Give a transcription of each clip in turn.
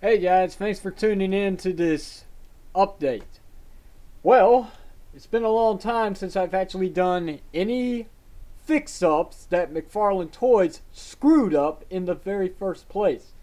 Hey guys, thanks for tuning in to this update. Well, it's been a long time since I've actually done any fix-ups that McFarlane Toys screwed up in the very first place.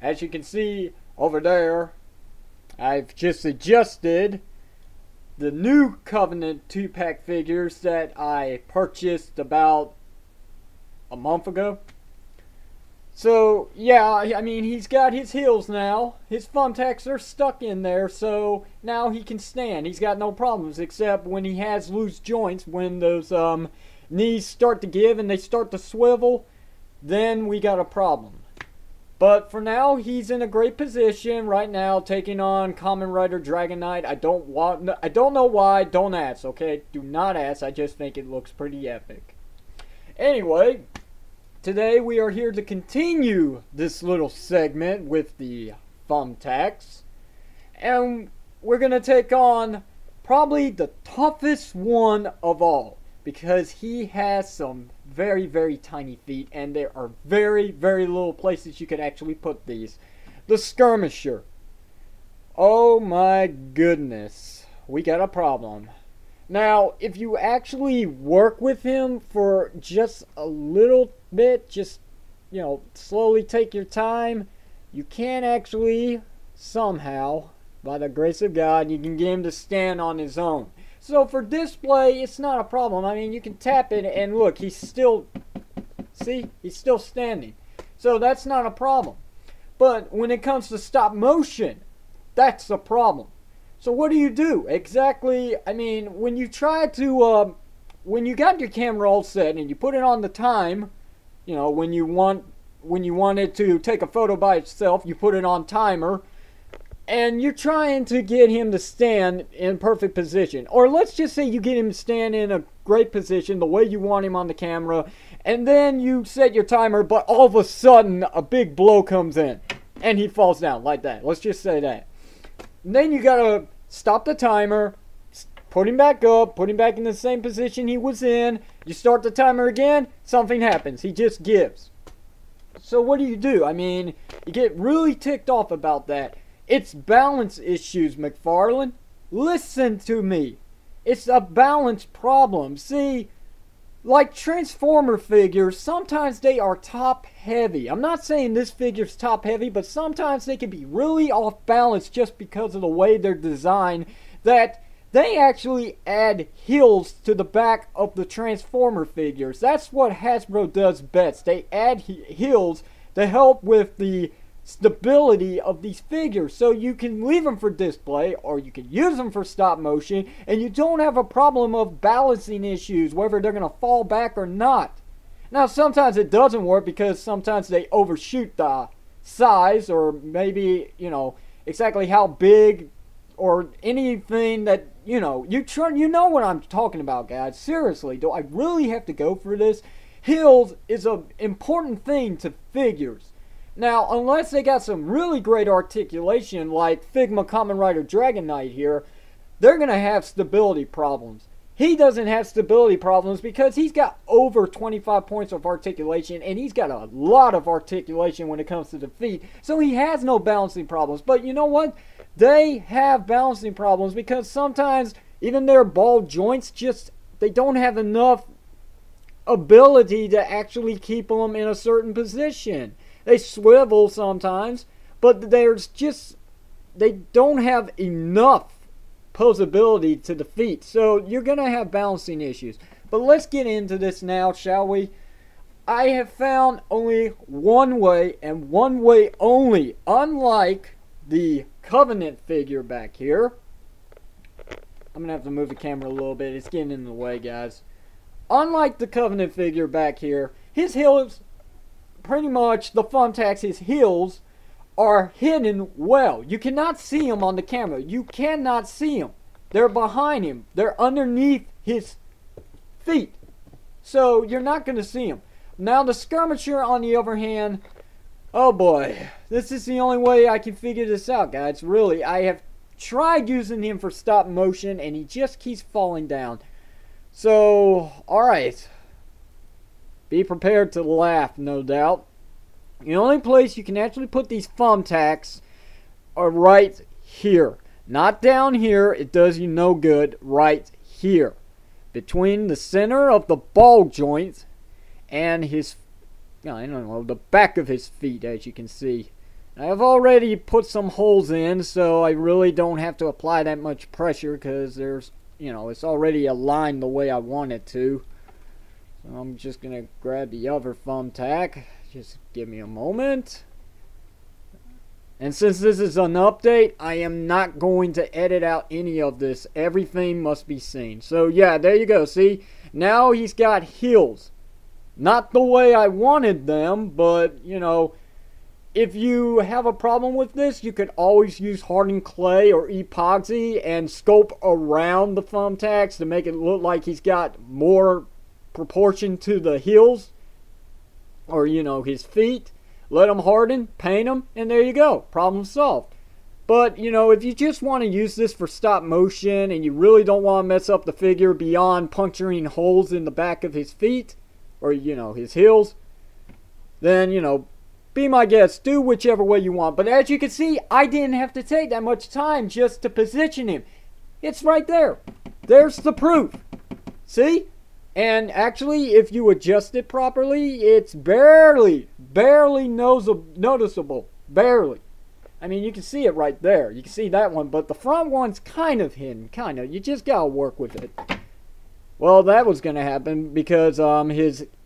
As you can see over there, I've just adjusted the new Covenant 2-pack figures that I purchased about a month ago. So, yeah, I mean, he's got his heels now. His thumbtacks are stuck in there, so now he can stand. He's got no problems, except when he has loose joints, when those knees start to give and they start to swivel, then we got a problem. But for now, he's in a great position right now, taking on Kamen Rider Dragon Knight. I don't know why, don't ask, okay? Do not ask, I just think it looks pretty epic. Anyway, today we are here to continue this little segment with the thumbtacks, and we're going to take on probably the toughest one of all, because he has some very, very tiny feet, and there are very, very little places you could actually put these. The Skirmisher. Oh my goodness, we got a problem. Now, if you actually work with him for just a little bit, just, you know, slowly take your time, you can actually, somehow, by the grace of God, you can get him to stand on his own. So for display, it's not a problem. I mean, you can tap it and look, he's still, see, he's still standing. So that's not a problem. But when it comes to stop motion, that's a problem. So what do you do? Exactly, I mean, when you try to, when you got your camera all set and you put it on the time, you know, when you want it to take a photo by itself, you put it on timer, and you're trying to get him to stand in perfect position. Or let's just say you get him to stand in a great position, the way you want him on the camera, and then you set your timer, but all of a sudden, a big blow comes in, and he falls down like that. Let's just say that. And then you gotta stop the timer, put him back up, put him back in the same position he was in. You start the timer again, something happens. He just gives. So what do? I mean, you get really ticked off about that. It's balance issues, McFarlane. Listen to me. It's a balance problem. See, like Transformer figures, sometimes they are top heavy. I'm not saying this figure's top heavy, but sometimes they can be really off balance just because of the way they're designed, that they actually add heels to the back of the Transformer figures. That's what Hasbro does best. They add heels to help with the stability of these figures, so you can leave them for display or you can use them for stop motion, and you don't have a problem of balancing issues, whether they're going to fall back or not. Now, sometimes it doesn't work because sometimes they overshoot the size, or maybe, you know, exactly how big, or anything that, you know, you know what I'm talking about, guys. Seriously, do I really have to go for this? Heels is an important thing to figures. Now, unless they got some really great articulation, like Figma Kamen Rider Dragon Knight here, they're going to have stability problems. He doesn't have stability problems because he's got over 25 points of articulation, and he's got a lot of articulation when it comes to the feet, so he has no balancing problems. But you know what? They have balancing problems because sometimes even their ball joints they don't have enough ability to actually keep them in a certain position. They swivel sometimes, but they don't have enough posability to the feet. So you're going to have balancing issues. But let's get into this now, shall we? I have found only one way, and one way only. Unlike the Covenant figure back here. I'm going to have to move the camera a little bit. It's getting in the way, guys. Unlike the Covenant figure back here, his heels, pretty much the thumbtacks, his heels are hidden well. You cannot see them on the camera. You cannot see them. They're behind him. They're underneath his feet. So you're not going to see them. Now the Skirmisher, on the other hand, oh boy, this is the only way I can figure this out, guys. Really, I have tried using him for stop motion, and he just keeps falling down. So, alright. Be prepared to laugh, no doubt. The only place you can actually put these thumbtacks are right here. Not down here. It does you no good. Right here. Between the center of the ball joint and his, I don't know, the back of his feet, as you can see. I've already put some holes in, so I really don't have to apply that much pressure because there's, it's already aligned the way I want it to. So I'm just going to grab the other thumbtack. Just give me a moment. And since this is an update, I am not going to edit out any of this. Everything must be seen. So yeah, there you go. See, now he's got heels. Not the way I wanted them, but, if you have a problem with this, you could always use hardened clay or epoxy and scope around the thumbtacks to make it look like he's got more proportion to the heels or, his feet. Let them harden, paint them, and there you go. Problem solved. But, if you just want to use this for stop motion and you really don't want to mess up the figure beyond puncturing holes in the back of his feet or, his heels, then, be my guest. Do whichever way you want. But as you can see, I didn't have to take that much time just to position him. It's right there. There's the proof. See? And actually, if you adjust it properly, it's barely noticeable. Barely. I mean, you can see it right there. You can see that one. But the front one's kind of hidden. Kind of. You just got to work with it. Well, that was going to happen because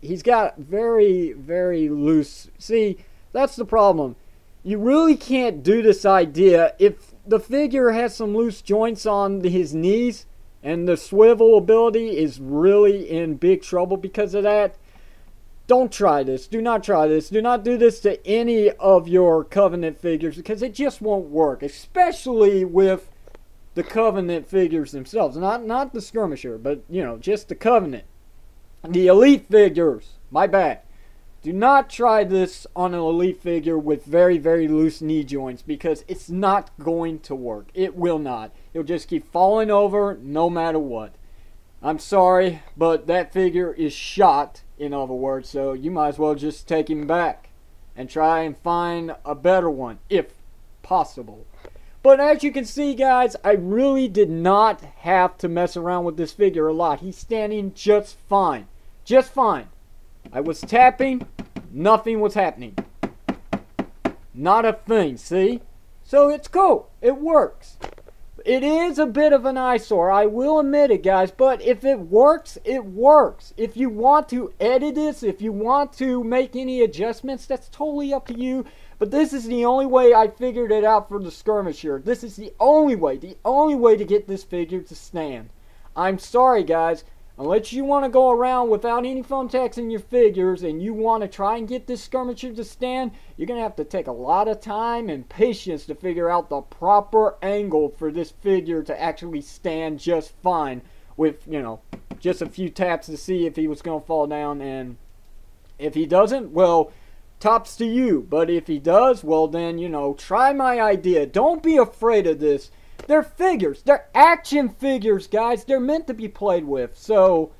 he's got very, very loose. See, that's the problem. You really can't do this idea if the figure has some loose joints on his knees and the swivel ability is really in big trouble because of that. Don't try this. Do not try this. Do not do this to any of your Covenant figures because it just won't work, especially with the Covenant figures themselves. Not the Skirmisher, but, just the Covenant. The Elite figures. My bad. Do not try this on an Elite figure with very, very loose knee joints because it's not going to work. It will not. It'll just keep falling over no matter what. I'm sorry, but that figure is shot, in other words, so you might as well just take him back and try and find a better one, if possible. But as you can see, guys, I really did not have to mess around with this figure a lot. He's standing just fine. Just fine. I was tapping, nothing was happening. Not a thing, see? So it's cool. It works. It is a bit of an eyesore, I will admit it, guys, but if it works, it works. If you want to edit this, if you want to make any adjustments, that's totally up to you. But this is the only way I figured it out for the Skirmisher. This is the only way to get this figure to stand. I'm sorry, guys. Unless you want to go around without any thumbtacks in your figures and you want to try and get this Skirmisher to stand, you're going to have to take a lot of time and patience to figure out the proper angle for this figure to actually stand just fine with, just a few taps to see if he was going to fall down. And if he doesn't, well, tops to you. But if he does, well then, try my idea. Don't be afraid of this. They're figures. They're action figures, guys. They're meant to be played with. So,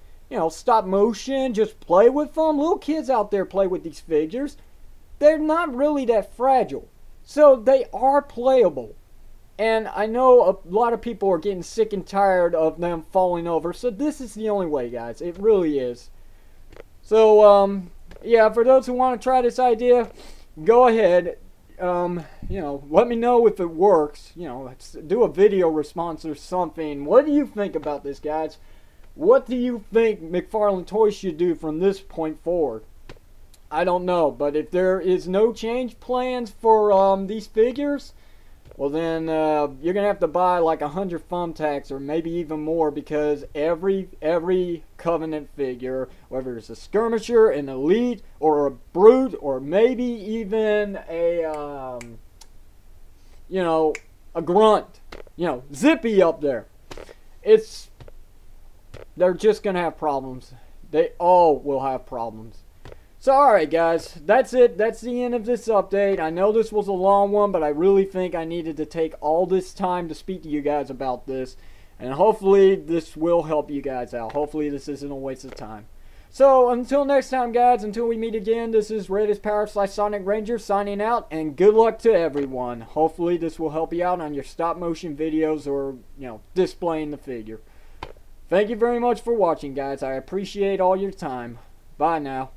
stop motion, just play with them. Little kids out there play with these figures. They're not really that fragile. So, they are playable. And I know a lot of people are getting sick and tired of them falling over. So, this is the only way, guys. It really is. So, yeah, for those who want to try this idea, go ahead. Let me know if it works. Do a video response or something. What do you think about this, guys? What do you think McFarlane Toys should do from this point forward? I don't know, but if there is no change plans for these figures, well then you're gonna have to buy like 100 thumbtacks or maybe even more because every Covenant figure, whether it's a Skirmisher, an Elite, or a Brute, or maybe even a a Grunt, Zippy up there, they're just gonna have problems. They all will have problems. So alright guys, that's it. That's the end of this update. I know this was a long one, but I really think I needed to take all this time to speak to you guys about this. And hopefully this will help you guys out. Hopefully this isn't a waste of time. So until next time, guys, until we meet again, this is Red Power / Sonic Ranger signing out, and good luck to everyone. Hopefully this will help you out on your stop motion videos or, displaying the figure. Thank you very much for watching, guys. I appreciate all your time. Bye now.